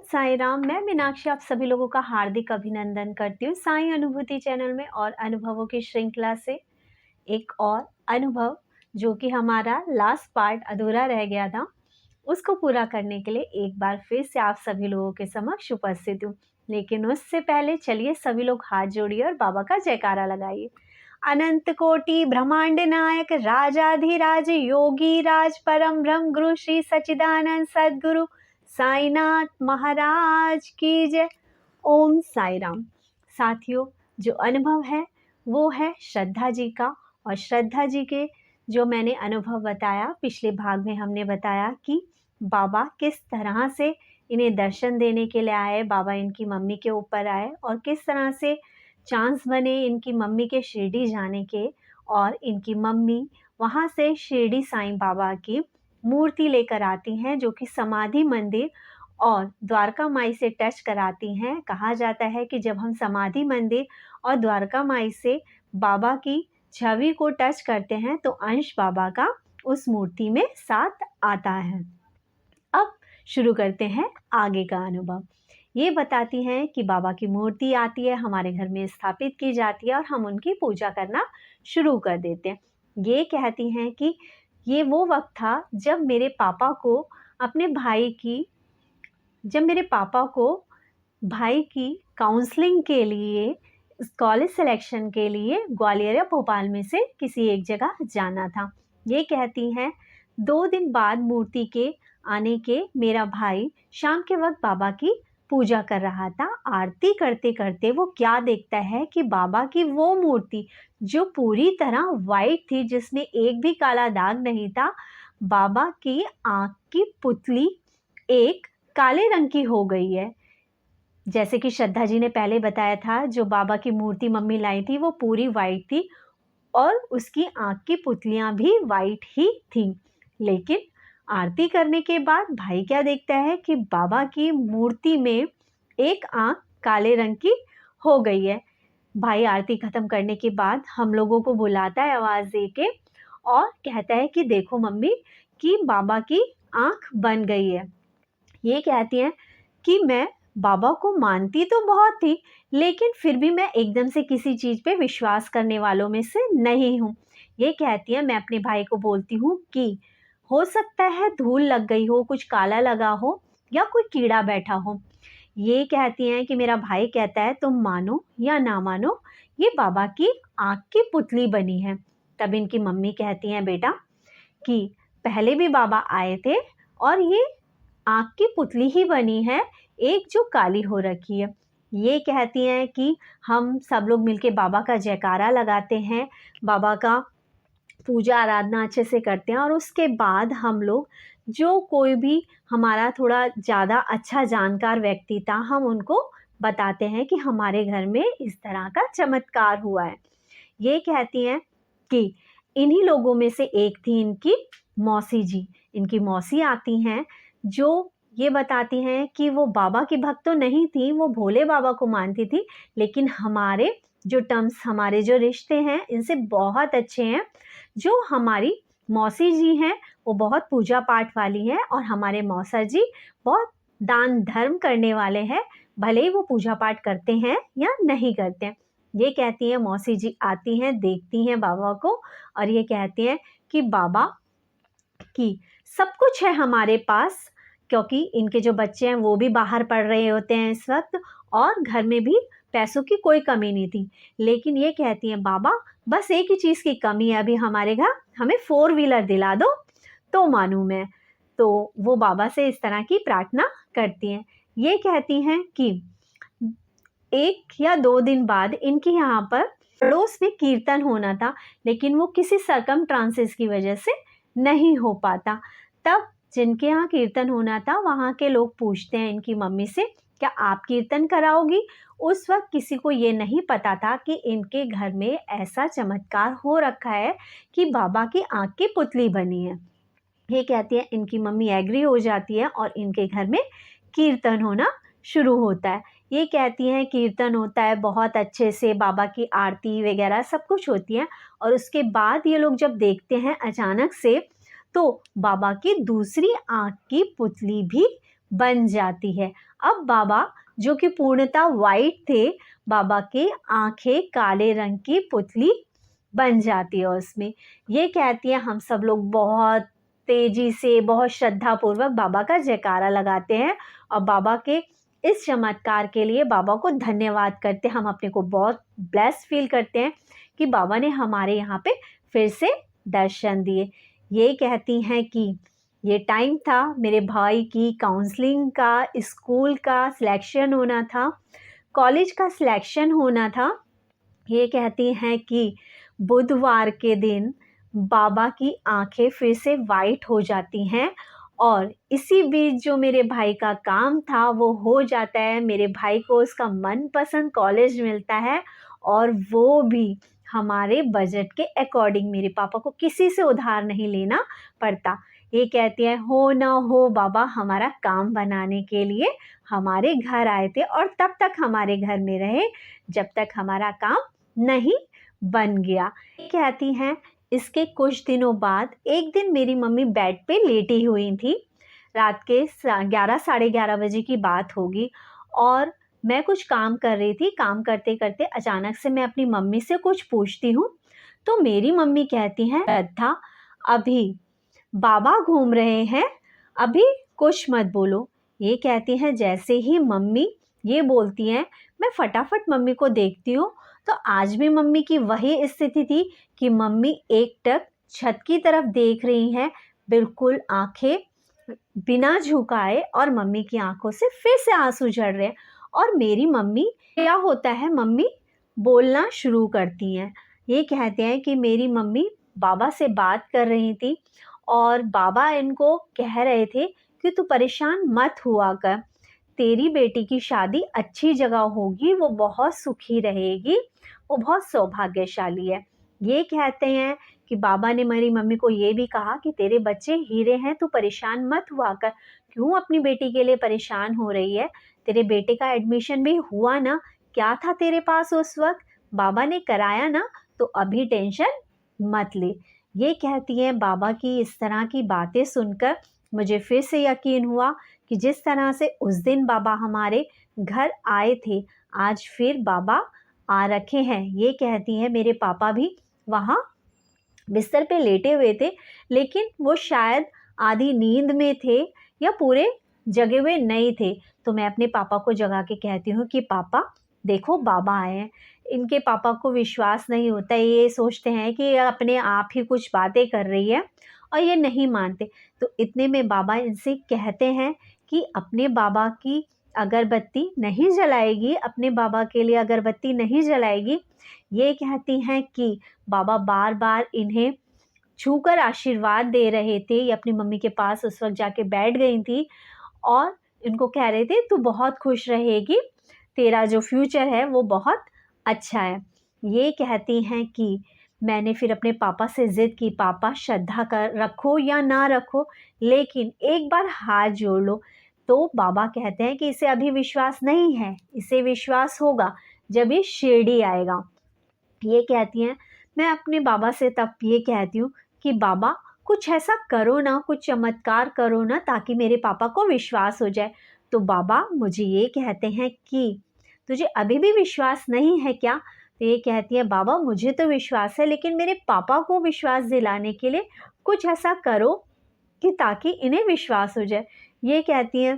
साई राम। मैं मीनाक्षी आप सभी लोगों का हार्दिक अभिनंदन करती हूँ साई अनुभूति चैनल में और अनुभवों की श्रृंखला से एक और अनुभव जो कि हमारा लास्ट पार्ट अधूरा रह गया था, उसको पूरा करने के लिए एक बार फिर से आप सभी लोगों के समक्ष उपस्थित हूँ। लेकिन उससे पहले चलिए सभी लोग हाथ जोड़िए और बाबा का जयकारा लगाइए। अनंत कोटि ब्रह्मांड नायक राजाधिराज योगी राज परम ब्रह्म गुरु श्री सच्चिदानंद सद्गुरु साईनाथ महाराज की जय। ओम साई राम। साथियों, जो अनुभव है वो है श्रद्धा जी का, और श्रद्धा जी के जो मैंने अनुभव बताया पिछले भाग में, हमने बताया कि बाबा किस तरह से इन्हें दर्शन देने के लिए आए, बाबा इनकी मम्मी के ऊपर आए और किस तरह से चांस बने इनकी मम्मी के शिरडी जाने के, और इनकी मम्मी वहाँ से शिरडी साईं बाबा की मूर्ति लेकर आती हैं जो कि समाधि मंदिर और द्वारका माई से टच कराती हैं। कहा जाता है कि जब हम समाधि मंदिर और द्वारका माई से बाबा की छवि को टच करते हैं तो अंश बाबा का उस मूर्ति में साथ आता है। अब शुरू करते हैं आगे का अनुभव। ये बताती हैं कि बाबा की मूर्ति आती है, हमारे घर में स्थापित की जाती है और हम उनकी पूजा करना शुरू कर देते हैं। ये कहती हैं कि ये वो वक्त था जब मेरे पापा को भाई की काउंसलिंग के लिए, कॉलेज सिलेक्शन के लिए ग्वालियर या भोपाल में से किसी एक जगह जाना था। ये कहती हैं 2 दिन बाद मूर्ति के आने के मेरा भाई शाम के वक्त बाबा की पूजा कर रहा था। आरती करते करते वो क्या देखता है कि बाबा की वो मूर्ति जो पूरी तरह वाइट थी, जिसमें एक भी काला दाग नहीं था, बाबा की आँख की पुतली एक काले रंग की हो गई है। जैसे कि श्रद्धा जी ने पहले बताया था, जो बाबा की मूर्ति मम्मी लाई थी वो पूरी वाइट थी और उसकी आँख की पुतलियाँ भी वाइट ही थी। लेकिन आरती करने के बाद भाई क्या देखता है कि बाबा की मूर्ति में एक आँख काले रंग की हो गई है। भाई आरती खत्म करने के बाद हम लोगों को बुलाता है आवाज़ दे के और कहता है कि देखो मम्मी कि बाबा की आँख बन गई है। ये कहती हैं कि मैं बाबा को मानती तो बहुत थी, लेकिन फिर भी मैं एकदम से किसी चीज़ पे विश्वास करने वालों में से नहीं हूँ। ये कहती है, मैं अपने भाई को बोलती हूँ कि हो सकता है धूल लग गई हो, कुछ काला लगा हो या कोई कीड़ा बैठा हो। ये कहती हैं कि मेरा भाई कहता है तुम मानो या ना मानो, ये बाबा की आँख की पुतली बनी है। तब इनकी मम्मी कहती हैं बेटा कि पहले भी बाबा आए थे और ये आँख की पुतली ही बनी है, एक जो काली हो रखी है। ये कहती हैं कि हम सब लोग मिलके बाबा का जयकारा लगाते हैं, बाबा का पूजा आराधना अच्छे से करते हैं और उसके बाद हम लोग, जो कोई भी हमारा थोड़ा ज़्यादा अच्छा जानकार व्यक्ति था, हम उनको बताते हैं कि हमारे घर में इस तरह का चमत्कार हुआ है। ये कहती हैं कि इन्हीं लोगों में से एक थी इनकी मौसी जी। इनकी मौसी आती हैं जो ये बताती हैं कि वो बाबा की भक्त तो नहीं थी, वो भोले बाबा को मानती थी, लेकिन हमारे जो रिश्ते हैं इनसे बहुत अच्छे हैं। जो हमारी मौसी जी हैं वो बहुत पूजा पाठ वाली हैं और हमारे मौसा जी बहुत दान धर्म करने वाले हैं, भले ही वो पूजा पाठ करते हैं या नहीं करते हैं। ये कहती हैं, मौसी जी आती हैं, देखती हैं बाबा को और ये कहती हैं कि बाबा की सब कुछ है हमारे पास, क्योंकि इनके जो बच्चे हैं वो भी बाहर पढ़ रहे होते हैं इस वक्त और घर में भी पैसों की कोई कमी नहीं थी। लेकिन ये कहती हैं बाबा बस एक ही चीज़ की कमी है अभी हमारे घर, हमें 4 व्हीलर दिला दो तो मानूँ मैं। तो वो बाबा से इस तरह की प्रार्थना करती हैं। ये कहती हैं कि 1 या 2 दिन बाद इनके यहाँ पर पड़ोस में कीर्तन होना था, लेकिन वो किसी सरकमस्टांसेस की वजह से नहीं हो पाता। तब जिनके यहाँ कीर्तन होना था वहाँ के लोग पूछते हैं इनकी मम्मी से, क्या आप कीर्तन कराओगी? उस वक्त किसी को ये नहीं पता था कि इनके घर में ऐसा चमत्कार हो रखा है कि बाबा की आँख की पुतली बनी है। ये कहती है, इनकी मम्मी एग्री हो जाती है और इनके घर में कीर्तन होना शुरू होता है। ये कहती हैं कीर्तन होता है बहुत अच्छे से, बाबा की आरती वगैरह सब कुछ होती है और उसके बाद ये लोग जब देखते हैं अचानक से तो बाबा की दूसरी आँख की पुतली भी बन जाती है। अब बाबा जो कि पूर्णतः वाइट थे, बाबा की आंखें काले रंग की पुतली बन जाती है उसमें। ये कहती है हम सब लोग बहुत तेजी से, बहुत श्रद्धापूर्वक बाबा का जयकारा लगाते हैं और बाबा के इस चमत्कार के लिए बाबा को धन्यवाद करते हैं। हम अपने को बहुत ब्लेस्ड फील करते हैं कि बाबा ने हमारे यहाँ पे फिर से दर्शन दिए। ये कहती हैं कि ये टाइम था मेरे भाई की काउंसलिंग का, स्कूल का सिलेक्शन होना था, कॉलेज का सिलेक्शन होना था। ये कहती हैं कि बुधवार के दिन बाबा की आंखें फिर से वाइट हो जाती हैं और इसी बीच जो मेरे भाई का काम था वो हो जाता है। मेरे भाई को उसका मनपसंद कॉलेज मिलता है और वो भी हमारे बजट के अकॉर्डिंग। मेरे पापा को किसी से उधार नहीं लेना पड़ता। ये कहती है हो ना हो बाबा हमारा काम बनाने के लिए हमारे घर आए थे और तब तक हमारे घर में रहे जब तक हमारा काम नहीं बन गया। कहती हैं इसके कुछ दिनों बाद एक दिन मेरी मम्मी बेड पे लेटी हुई थी। रात के 11 साढ़े 11 बजे की बात होगी और मैं कुछ काम कर रही थी। काम करते करते अचानक से मैं अपनी मम्मी से कुछ पूछती हूँ तो मेरी मम्मी कहती हैं श्रद्धा अभी बाबा घूम रहे हैं, अभी कुछ मत बोलो। ये कहती हैं जैसे ही मम्मी ये बोलती हैं मैं फटाफट मम्मी को देखती हूँ तो आज भी मम्मी की वही स्थिति थी कि मम्मी एकटक छत की तरफ देख रही हैं, बिल्कुल आंखें बिना झुकाए और मम्मी की आंखों से फिर से आंसू झड़ रहे हैं। और मेरी मम्मी क्या होता है, मम्मी बोलना शुरू करती हैं। ये कहते हैं कि मेरी मम्मी बाबा से बात कर रही थी और बाबा इनको कह रहे थे कि तू परेशान मत हुआ कर, तेरी बेटी की शादी अच्छी जगह होगी, वो बहुत सुखी रहेगी, वो बहुत सौभाग्यशाली है। ये कहते हैं कि बाबा ने मेरी मम्मी को ये भी कहा कि तेरे बच्चे हीरे हैं, तू परेशान मत हुआ कर। क्यों अपनी बेटी के लिए परेशान हो रही है? तेरे बेटे का एडमिशन भी हुआ ना, क्या था तेरे पास उस वक्त, बाबा ने कराया ना, तो अभी टेंशन मत ले। ये कहती हैं बाबा की इस तरह की बातें सुनकर मुझे फिर से यकीन हुआ कि जिस तरह से उस दिन बाबा हमारे घर आए थे आज फिर बाबा आ रखे हैं। ये कहती हैं मेरे पापा भी वहाँ बिस्तर पे लेटे हुए थे लेकिन वो शायद आधी नींद में थे या पूरे जगे हुए नहीं थे। तो मैं अपने पापा को जगा के कहती हूँ कि पापा देखो बाबा आए हैं। इनके पापा को विश्वास नहीं होता, ये सोचते हैं कि अपने आप ही कुछ बातें कर रही है और ये नहीं मानते। तो इतने में बाबा इनसे कहते हैं कि अपने बाबा की अगरबत्ती नहीं जलाएगी, अपने बाबा के लिए अगरबत्ती नहीं जलाएगी। ये कहती हैं कि बाबा बार बार इन्हें छूकर आशीर्वाद दे रहे थे। ये अपनी मम्मी के पास उस वक्त जाके बैठ गई थी और इनको कह रहे थे तू बहुत खुश रहेगी, तेरा जो फ्यूचर है वो बहुत अच्छा है। ये कहती हैं कि मैंने फिर अपने पापा से ज़िद की, पापा श्रद्धा कर रखो या ना रखो लेकिन एक बार हाथ जोड़ लो। तो बाबा कहते हैं कि इसे अभी विश्वास नहीं है, इसे विश्वास होगा जब ये शिरडी आएगा। ये कहती हैं मैं अपने बाबा से तब ये कहती हूँ कि बाबा कुछ ऐसा करो ना, कुछ चमत्कार करो ना ताकि मेरे पापा को विश्वास हो जाए। तो बाबा मुझे ये कहते हैं कि तुझे अभी भी विश्वास नहीं है क्या? तो ये कहती है बाबा मुझे तो विश्वास है लेकिन मेरे पापा को विश्वास दिलाने के लिए कुछ ऐसा करो कि ताकि इन्हें विश्वास हो जाए। ये कहती हैं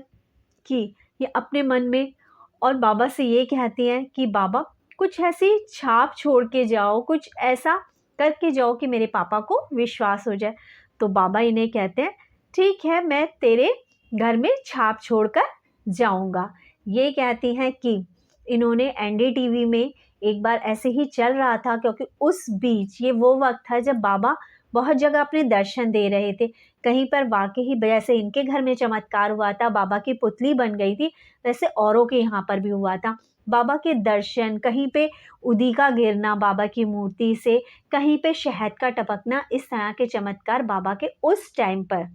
कि ये अपने मन में और बाबा से ये कहती हैं कि बाबा कुछ ऐसी छाप छोड़ के जाओ, कुछ ऐसा करके जाओ कि मेरे पापा को विश्वास हो जाए। तो बाबा इन्हें कहते हैं ठीक है मैं तेरे घर में छाप छोड़कर जाऊंगा। ये कहती हैं कि इन्होंने एनडीटीवी में एक बार ऐसे ही चल रहा था क्योंकि उस बीच ये वो वक्त था जब बाबा बहुत जगह अपने दर्शन दे रहे थे। कहीं पर वाकई जैसे इनके घर में चमत्कार हुआ था, बाबा की पुतली बन गई थी, वैसे औरों के यहाँ पर भी हुआ था। बाबा के दर्शन, कहीं पे उदिका गिरना बाबा की मूर्ति से, कहीं पे शहद का टपकना, इस तरह के चमत्कार बाबा के उस टाइम पर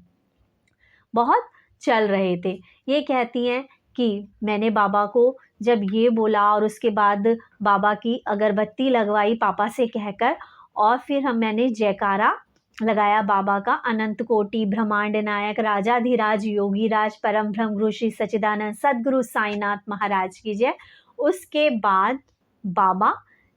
बहुत चल रहे थे। ये कहती हैं कि मैंने बाबा को जब ये बोला और उसके बाद बाबा की अगरबत्ती लगवाई पापा से कहकर और फिर मैंने जयकारा लगाया बाबा का अनंत कोटि ब्रह्मांड नायक राजाधिराज योगीराज परम ब्रह्म गुरु श्री सच्चिदानंद सद्गुरु साईनाथ महाराज की जय। उसके बाद बाबा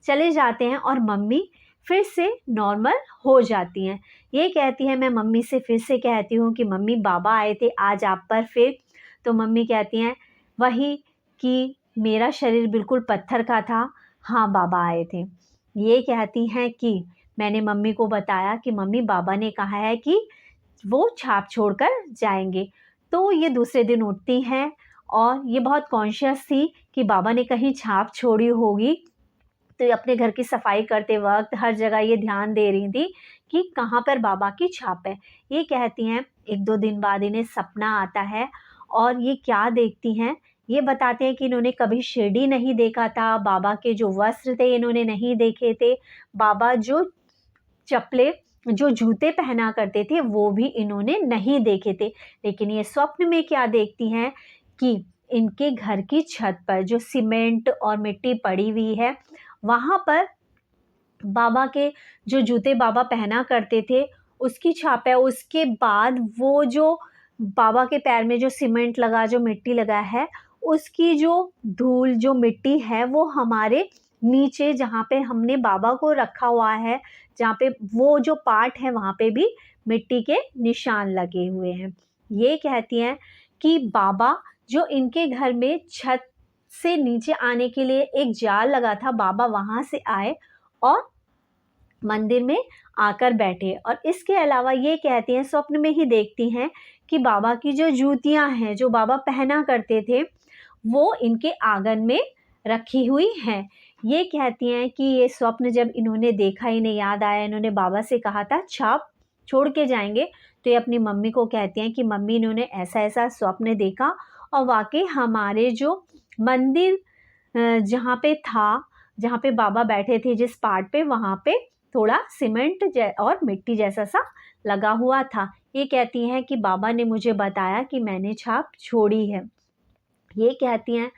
चले जाते हैं और मम्मी फिर से नॉर्मल हो जाती हैं। ये कहती है, मैं मम्मी से फिर से कहती हूँ कि मम्मी बाबा आए थे आज आप पर फिर? तो मम्मी कहती हैं वही कि मेरा शरीर बिल्कुल पत्थर का था, हाँ बाबा आए थे। ये कहती हैं कि मैंने मम्मी को बताया कि मम्मी बाबा ने कहा है कि वो छाप छोड़कर जाएंगे। तो ये दूसरे दिन उठती हैं और ये बहुत कॉन्शियस थी कि बाबा ने कहीं छाप छोड़ी होगी, तो ये अपने घर की सफाई करते वक्त हर जगह ये ध्यान दे रही थी कि कहाँ पर बाबा की छाप है। ये कहती हैं 1-2 दिन बाद इन्हें सपना आता है और ये क्या देखती हैं, ये बताते हैं कि इन्होंने कभी शिरडी नहीं देखा था, बाबा के जो वस्त्र थे इन्होंने नहीं देखे थे, बाबा जो चप्पलें जो जूते पहना करते थे वो भी इन्होंने नहीं देखे थे। लेकिन ये स्वप्न में क्या देखती हैं कि इनके घर की छत पर जो सीमेंट और मिट्टी पड़ी हुई है, वहाँ पर बाबा के जो जूते बाबा पहना करते थे उसकी छाप है। उसके बाद वो जो बाबा के पैर में जो सीमेंट लगा, जो मिट्टी लगा है, उसकी जो धूल, जो मिट्टी है वो हमारे नीचे जहाँ पे हमने बाबा को रखा हुआ है, जहाँ पे वो जो पार्ट है वहाँ पे भी मिट्टी के निशान लगे हुए हैं। ये कहती हैं कि बाबा जो इनके घर में छत से नीचे आने के लिए एक जाल लगा था, बाबा वहाँ से आए और मंदिर में आकर बैठे। और इसके अलावा ये कहती हैं, स्वप्न में ही देखती हैं कि बाबा की जो जूतियाँ हैं, जो बाबा पहना करते थे, वो इनके आंगन में रखी हुई हैं। ये कहती हैं कि ये स्वप्न जब इन्होंने देखा, इन्हें याद आया, इन्होंने बाबा से कहा था छाप छोड़ के जाएंगे, तो ये अपनी मम्मी को कहती हैं कि मम्मी इन्होंने ऐसा ऐसा स्वप्न देखा और वाकई हमारे जो मंदिर जहाँ पे था, जहाँ पे बाबा बैठे थे जिस पार्ट पे, वहाँ पे थोड़ा सीमेंट और मिट्टी जैसा सा लगा हुआ था। ये कहती हैं कि बाबा ने मुझे बताया कि मैंने छाप छोड़ी है। ये कहती हैं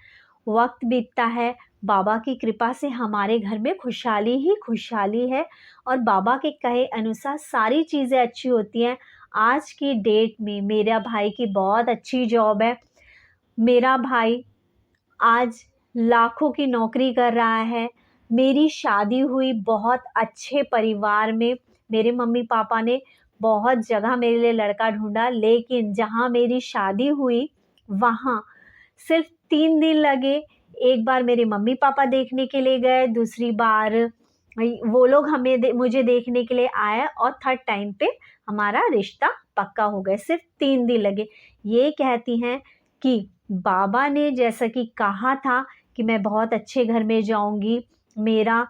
वक्त बीतता है, बाबा की कृपा से हमारे घर में खुशहाली ही खुशहाली है और बाबा के कहे अनुसार सारी चीज़ें अच्छी होती हैं। आज की डेट में मेरा भाई की बहुत अच्छी जॉब है, मेरा भाई आज लाखों की नौकरी कर रहा है, मेरी शादी हुई बहुत अच्छे परिवार में, मेरे मम्मी पापा ने बहुत जगह मेरे लिए लड़का ढूंढा, लेकिन जहाँ मेरी शादी हुई वहाँ सिर्फ 3 दिन लगे। एक बार मेरे मम्मी पापा देखने के लिए गए, दूसरी बार वो लोग मुझे देखने के लिए आए और थर्ड टाइम पे हमारा रिश्ता पक्का हो गया। सिर्फ 3 दिन लगे। ये कहती हैं कि बाबा ने जैसा कि कहा था कि मैं बहुत अच्छे घर में जाऊंगी, मेरा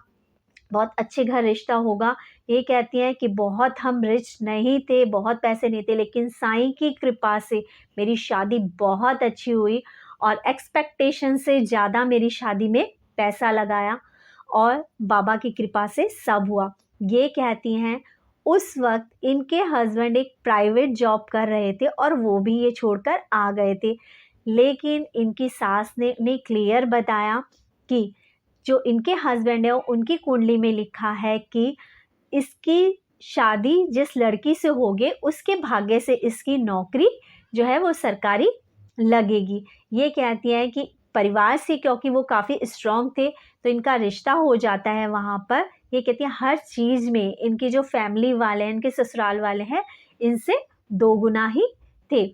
बहुत अच्छे घर रिश्ता होगा। ये कहती हैं कि बहुत हम रिच नहीं थे, बहुत पैसे नहीं थे, लेकिन साईं की कृपा से मेरी शादी बहुत अच्छी हुई और एक्सपेक्टेशन से ज़्यादा मेरी शादी में पैसा लगाया और बाबा की कृपा से सब हुआ। ये कहती हैं उस वक्त इनके हस्बैंड एक प्राइवेट जॉब कर रहे थे और वो भी ये छोड़कर आ गए थे, लेकिन इनकी सास ने क्लियर बताया कि जो इनके हस्बैंड है उनकी कुंडली में लिखा है कि इसकी शादी जिस लड़की से होगी उसके भाग्य से इसकी नौकरी जो है वो सरकारी लगेगी। ये कहती हैं कि परिवार से, क्योंकि वो काफ़ी स्ट्रॉन्ग थे, तो इनका रिश्ता हो जाता है वहाँ पर। ये कहती हैं हर चीज़ में इनके जो फैमिली वाले हैं, इनके ससुराल वाले हैं, इनसे 2 गुना ही थे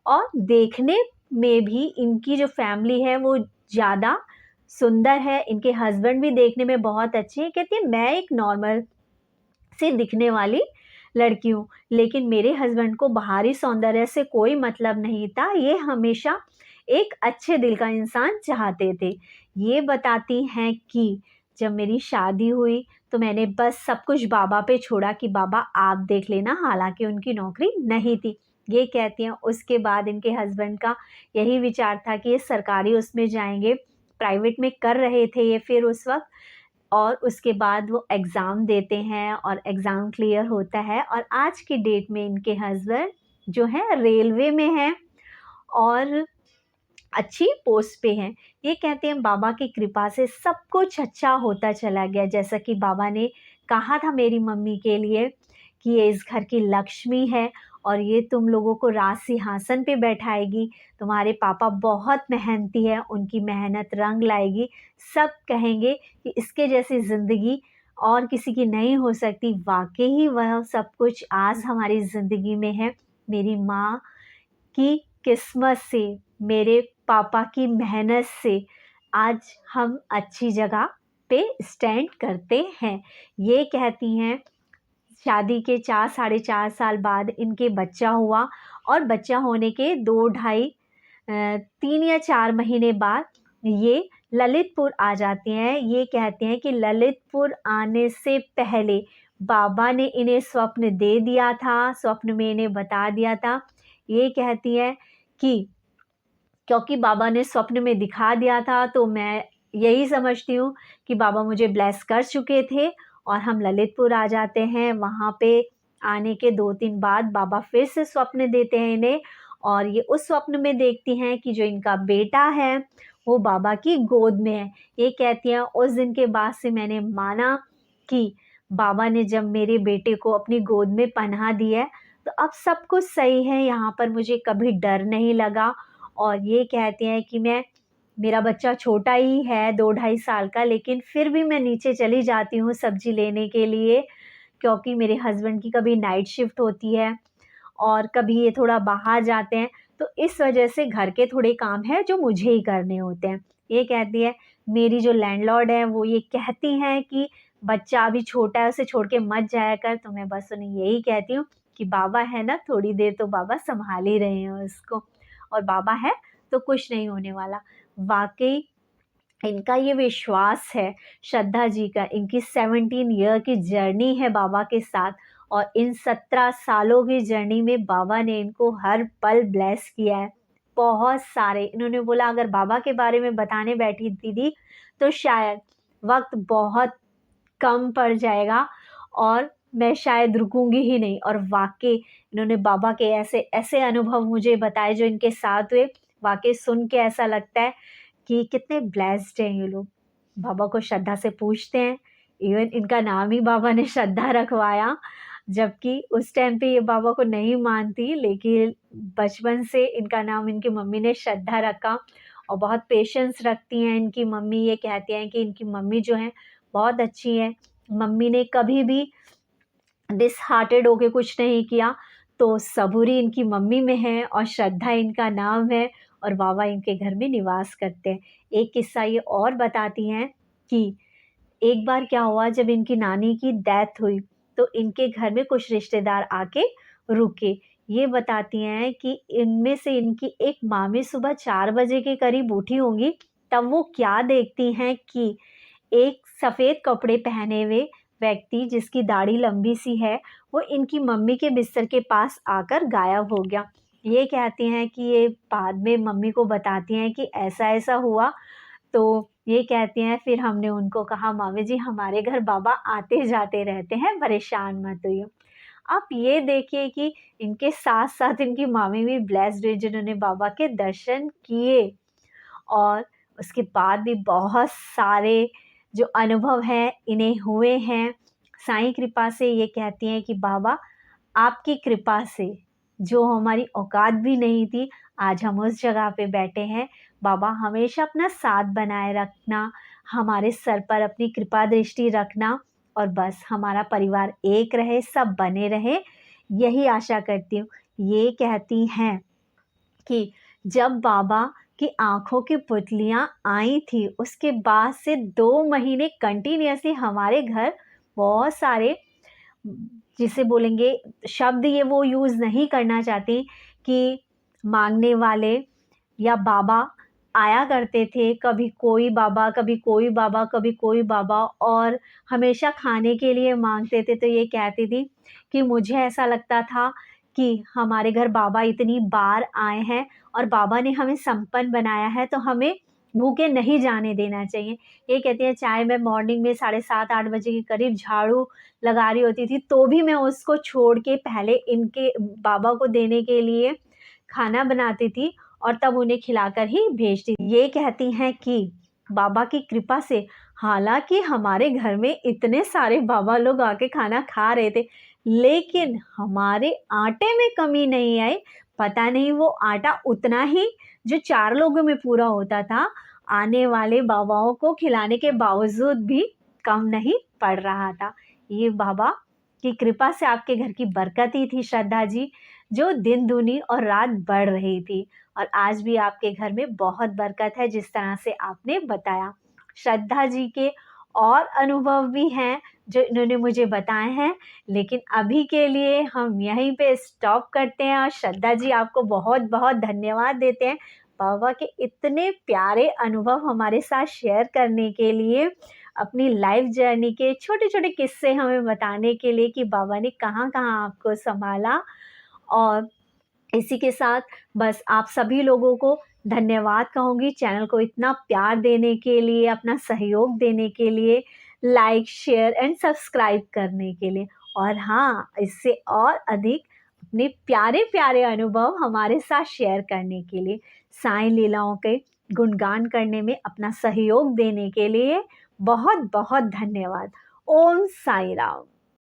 और देखने में भी इनकी जो फैमिली है वो ज़्यादा सुंदर है। इनके हस्बैंड भी देखने में बहुत अच्छे हैं। कहती है मैं एक नॉर्मल से दिखने वाली लड़की हूँ, लेकिन मेरे हस्बैंड को बाहरी सौंदर्य से कोई मतलब नहीं था, ये हमेशा एक अच्छे दिल का इंसान चाहते थे। ये बताती हैं कि जब मेरी शादी हुई तो मैंने बस सब कुछ बाबा पे छोड़ा कि बाबा आप देख लेना, हालांकि उनकी नौकरी नहीं थी। ये कहती हैं उसके बाद इनके हस्बैंड का यही विचार था कि ये सरकारी उसमें जाएंगे, प्राइवेट में कर रहे थे ये फिर उस वक्त, और उसके बाद वो एग्ज़ाम देते हैं और एग्ज़ाम क्लियर होता है और आज की डेट में इनके हस्बैंड जो है रेलवे में हैं और अच्छी पोस्ट पे हैं। ये कहते हैं बाबा की कृपा से सब कुछ अच्छा होता चला गया, जैसा कि बाबा ने कहा था मेरी मम्मी के लिए कि ये इस घर की लक्ष्मी है और ये तुम लोगों को राज सिंहासन पे बैठाएगी, तुम्हारे पापा बहुत मेहनती है, उनकी मेहनत रंग लाएगी। सब कहेंगे कि इसके जैसी ज़िंदगी और किसी की नहीं हो सकती। वाक़ई ही वह सब कुछ आज हमारी ज़िंदगी में है। मेरी माँ की किस्मत से, मेरे पापा की मेहनत से आज हम अच्छी जगह पे स्टैंड करते हैं। ये कहती हैं। शादी के 4 साढ़े 4 साल बाद इनके बच्चा हुआ और बच्चा होने के 2 ढाई 3 या 4 महीने बाद ये ललितपुर आ जाती हैं। ये कहते हैं कि ललितपुर आने से पहले बाबा ने इन्हें स्वप्न दे दिया था, स्वप्न में इन्हें बता दिया था। ये कहती हैं कि क्योंकि बाबा ने स्वप्न में दिखा दिया था, तो मैं यही समझती हूँ कि बाबा मुझे ब्लेस कर चुके थे और हम ललितपुर आ जाते हैं। वहाँ पे आने के 2-3 बाद बाबा फिर से स्वप्न देते हैं इन्हें और ये उस स्वप्न में देखती हैं कि जो इनका बेटा है वो बाबा की गोद में है। ये कहती हैं उस दिन के बाद से मैंने माना कि बाबा ने जब मेरे बेटे को अपनी गोद में पनाह दी है तो अब सब कुछ सही है, यहाँ पर मुझे कभी डर नहीं लगा। और ये कहते हैं कि मेरा बच्चा छोटा ही है 2 ढाई साल का, लेकिन फिर भी मैं नीचे चली जाती हूँ सब्ज़ी लेने के लिए, क्योंकि मेरे हस्बैंड की कभी नाइट शिफ्ट होती है और कभी ये थोड़ा बाहर जाते हैं, तो इस वजह से घर के थोड़े काम हैं जो मुझे ही करने होते हैं। ये कहती है मेरी जो लैंडलॉर्ड है वो ये कहती हैं कि बच्चा अभी छोटा है, उसे छोड़ के मत जाया कर। तो मैं बस उन्हें यही कहती हूँ कि बाबा है ना, थोड़ी देर तो बाबा संभाल ही रहे हैं उसको, और बाबा है तो कुछ नहीं होने वाला। वाक़ई इनका ये विश्वास है, श्रद्धा जी का, इनकी 17 ईयर की जर्नी है बाबा के साथ और इन 17 सालों की जर्नी में बाबा ने इनको हर पल ब्लेस किया है। बहुत सारे, इन्होंने बोला अगर बाबा के बारे में बताने बैठी दीदी तो शायद वक़्त बहुत कम पड़ जाएगा और मैं शायद रुकूँगी ही नहीं। और वाक़ई इन्होंने बाबा के ऐसे ऐसे अनुभव मुझे बताए जो इनके साथ हुए, वाक़ई सुन के ऐसा लगता है कि कितने ब्लेस्ड हैं ये लोग। बाबा को श्रद्धा से पूछते हैं, इवन इनका नाम ही बाबा ने श्रद्धा रखवाया, जबकि उस टाइम पे ये बाबा को नहीं मानती, लेकिन बचपन से इनका नाम इनकी मम्मी ने श्रद्धा रखा और बहुत पेशेंस रखती हैं इनकी मम्मी। ये कहती हैं कि इनकी मम्मी जो है बहुत अच्छी है, मम्मी ने कभी भी डिसहार्टेड होके कुछ नहीं किया, तो सबूरी इनकी मम्मी में है और श्रद्धा इनका नाम है और बाबा इनके घर में निवास करते हैं। एक किस्सा ये और बताती हैं कि एक बार क्या हुआ, जब इनकी नानी की डेथ हुई तो इनके घर में कुछ रिश्तेदार आके रुके। ये बताती हैं कि इनमें से इनकी एक मामी सुबह 4 बजे के करीब उठी होंगी, तब वो क्या देखती हैं कि एक सफ़ेद कपड़े पहने हुए व्यक्ति जिसकी दाढ़ी लंबी सी है, वो इनकी मम्मी के बिस्तर के पास आकर गायब हो गया। ये कहती हैं कि ये बाद में मम्मी को बताती हैं कि ऐसा-ऐसा हुआ, तो ये कहती हैं फिर हमने उनको कहा मामी जी हमारे घर बाबा आते-जाते रहते हैं, परेशान मत होइए। आप ये देखिए कि इनके साथ-साथ इनकी मामी भी ब्लेस्ड हुई जिन्होंने बाबा के दर्शन किए और उसके बाद भी बहुत सारे जो अनुभव हैं इन्हें हुए हैं। साईं कृपा से ये कहती हैं कि बाबा आपकी कृपा से, जो हमारी औकात भी नहीं थी, आज हम उस जगह पे बैठे हैं। बाबा हमेशा अपना साथ बनाए रखना, हमारे सर पर अपनी कृपा दृष्टि रखना और बस हमारा परिवार एक रहे, सब बने रहे, यही आशा करती हूँ। ये कहती हैं कि जब बाबा की आँखों की पुतलियाँ आई थी, उसके बाद से 2 महीने कंटिन्यूअसली हमारे घर बहुत सारे, जिसे बोलेंगे शब्द ये वो यूज़ नहीं करना चाहती कि माँगने वाले या बाबा आया करते थे, कभी कोई बाबा, कभी कोई बाबा, कभी कोई बाबा, और हमेशा खाने के लिए माँगते थे। तो ये कहती थी कि मुझे ऐसा लगता था कि हमारे घर बाबा इतनी बार आए हैं और बाबा ने हमें संपन्न बनाया है, तो हमें भूखे नहीं जाने देना चाहिए। ये कहती है चाहे मैं मॉर्निंग में 7:30-8 बजे के करीब झाड़ू लगा रही होती थी, तो भी मैं उसको छोड़ के पहले इनके बाबा को देने के लिए खाना बनाती थी और तब उन्हें खिलाकर ही भेजती। ये कहती हैं कि बाबा की कृपा से, हालाँकि हमारे घर में इतने सारे बाबा लोग आके खाना खा रहे थे, लेकिन हमारे आटे में कमी नहीं आई। पता नहीं वो आटा उतना ही जो 4 लोगों में पूरा होता था, आने वाले बाबाओं को खिलाने के बावजूद भी कम नहीं पड़ रहा था। ये बाबा की कृपा से आपके घर की बरकत ही थी श्रद्धा जी, जो दिन दूनी और रात बढ़ रही थी। और आज भी आपके घर में बहुत बरकत है, जिस तरह से आपने बताया। श्रद्धा जी के और अनुभव भी हैं जो इन्होंने मुझे बताए हैं, लेकिन अभी के लिए हम यहीं पे स्टॉप करते हैं और श्रद्धा जी आपको बहुत बहुत धन्यवाद देते हैं बाबा के इतने प्यारे अनुभव हमारे साथ शेयर करने के लिए, अपनी लाइफ जर्नी के छोटे छोटे किस्से हमें बताने के लिए कि बाबा ने कहाँ कहाँ आपको संभाला। और इसी के साथ बस आप सभी लोगों को धन्यवाद कहूँगी चैनल को इतना प्यार देने के लिए, अपना सहयोग देने के लिए, लाइक शेयर एंड सब्सक्राइब करने के लिए। और हाँ, इससे और अधिक अपने प्यारे प्यारे अनुभव हमारे साथ शेयर करने के लिए, साईं लीलाओं के गुणगान करने में अपना सहयोग देने के लिए बहुत बहुत धन्यवाद। ओम साईं राम।